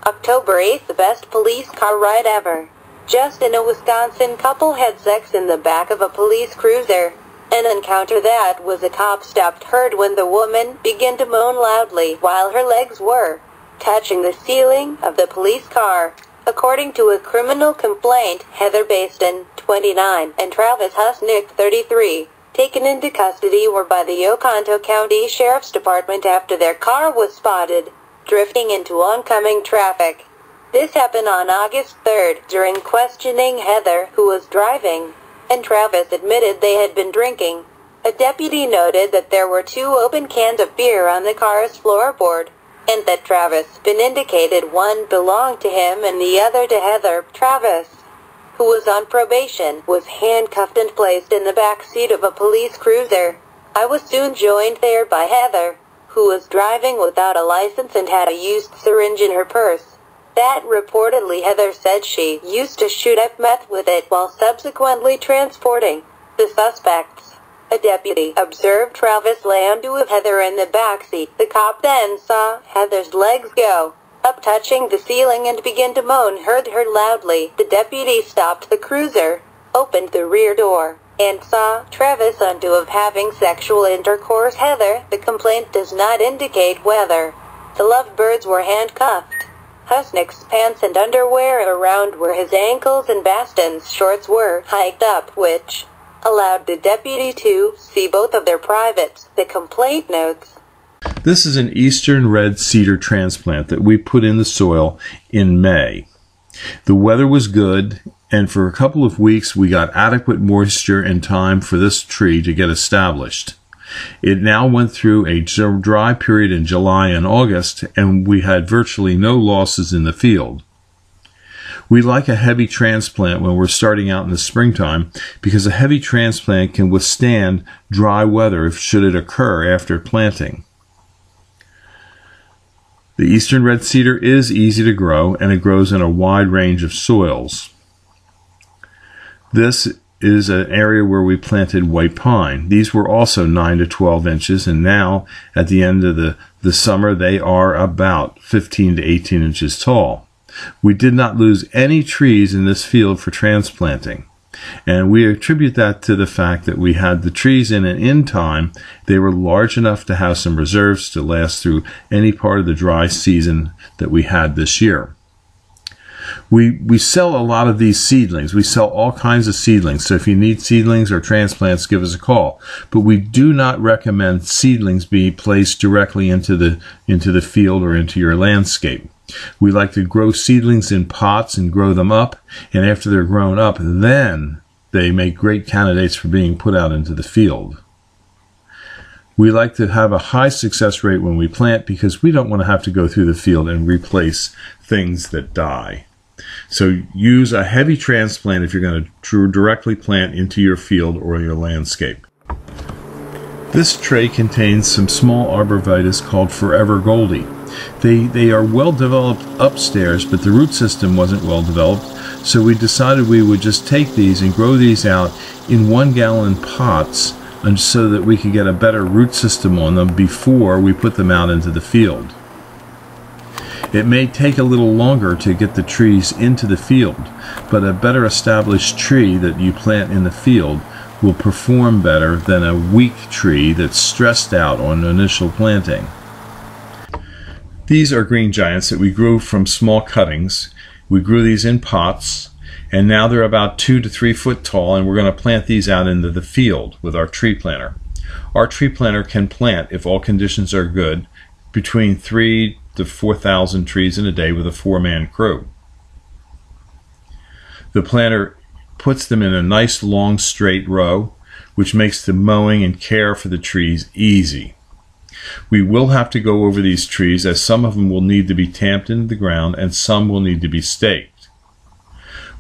October 8th, the best police car ride ever. Justin, a Wisconsin couple, had sex in the back of a police cruiser. An encounter that was a cop stopped heard when the woman began to moan loudly while her legs were touching the ceiling of the police car. According to a criminal complaint, Heather Baston, 29, and Travis Husnick, 33, taken into custody were by the Oconto County Sheriff's Department after their car was spotted drifting into oncoming traffic. This happened on August 3rd. During questioning, Heather, who was driving, and Travis admitted they had been drinking. A deputy noted that there were 2 open cans of beer on the car's floorboard, and that Travis been indicated one belonged to him and the other to Heather. Travis, who was on probation, was handcuffed and placed in the back seat of a police cruiser. I was soon joined there by Heather, who was driving without a license and had a used syringe in her purse. That reportedly Heather said she used to shoot up meth with it while subsequently transporting the suspects. A deputy observed Travis land with Heather in the backseat. The cop then saw Heather's legs go up touching the ceiling and began to moan, heard her loudly. The deputy stopped the cruiser, opened the rear door, and saw Travis on to of having sexual intercourse. Heather, the complaint does not indicate whether the lovebirds were handcuffed. Husnick's pants and underwear around where his ankles and Baston's shorts were hiked up, which allowed the deputy to see both of their privates, the complaint notes. This is an eastern red cedar transplant that we put in the soil in May. The weather was good, and for a couple of weeks we got adequate moisture and time for this tree to get established. It now went through a dry period in July and August, and we had virtually no losses in the field. We like a heavy transplant when we're starting out in the springtime because a heavy transplant can withstand dry weather should it occur after planting. The eastern red cedar is easy to grow, and it grows in a wide range of soils. This is an area where we planted white pine. These were also 9 to 12 inches, and now at the end of the summer they are about 15 to 18 inches tall. We did not lose any trees in this field for transplanting, and we attribute that to the fact that we had the trees in time. They were large enough to have some reserves to last through any part of the dry season that we had this year. We sell a lot of these seedlings. We sell all kinds of seedlings. So if you need seedlings or transplants, give us a call. But we do not recommend seedlings be placed directly into the field or into your landscape. We like to grow seedlings in pots and grow them up. And after they're grown up, then they make great candidates for being put out into the field. We like to have a high success rate when we plant because we don't want to have to go through the field and replace things that die. So use a heavy transplant if you're going to directly plant into your field or your landscape. This tray contains some small arborvitaes called Forever Goldie. They are well developed upstairs, but the root system wasn't well developed, so we decided we would just take these and grow these out in 1-gallon pots and so that we could get a better root system on them before we put them out into the field. It may take a little longer to get the trees into the field, but a better established tree that you plant in the field will perform better than a weak tree that's stressed out on initial planting. These are green giants that we grew from small cuttings. We grew these in pots, and now they're about 2 to 3 foot tall, and we're going to plant these out into the field with our tree planter. Our tree planter can plant, if all conditions are good, between 3,000 to 4,000 trees in a day with a 4-man crew. The planter puts them in a nice long straight row, which makes the mowing and care for the trees easy. We will have to go over these trees, as some of them will need to be tamped into the ground and some will need to be staked.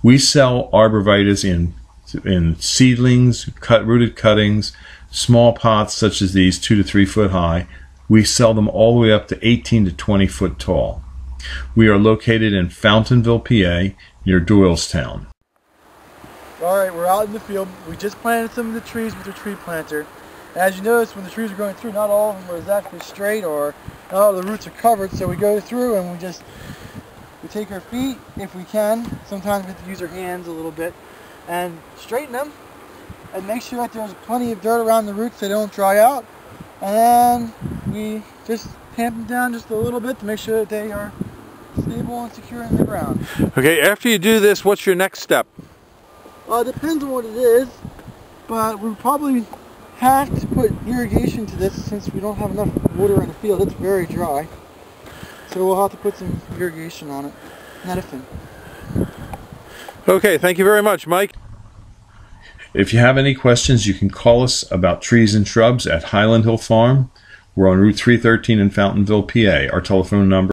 We sell arborvitaes in seedlings, rooted cuttings, small pots such as these, 2 to 3 foot high. We sell them all the way up to 18 to 20 foot tall. We are located in Fountainville, PA, near Doylestown. Alright, we're out in the field. We just planted some of the trees with the tree planter. As you notice, when the trees are going through, not all of them are exactly straight or not all the roots are covered, so we go through and we just We take our feet, if we can, sometimes we have to use our hands a little bit, and straighten them, and make sure that there's plenty of dirt around the roots so they don't dry out. And then we just tamp them down just a little bit to make sure that they are stable and secure in the ground. Okay, after you do this, what's your next step? Well, it depends on what it is, but we probably have to put irrigation to this since we don't have enough water in the field. It's very dry. So we'll have to put some irrigation on it. Netafin. Okay, thank you very much, Mike. If you have any questions, you can call us about trees and shrubs at Highland Hill Farm. We're on Route 313 in Fountainville, PA. Our telephone number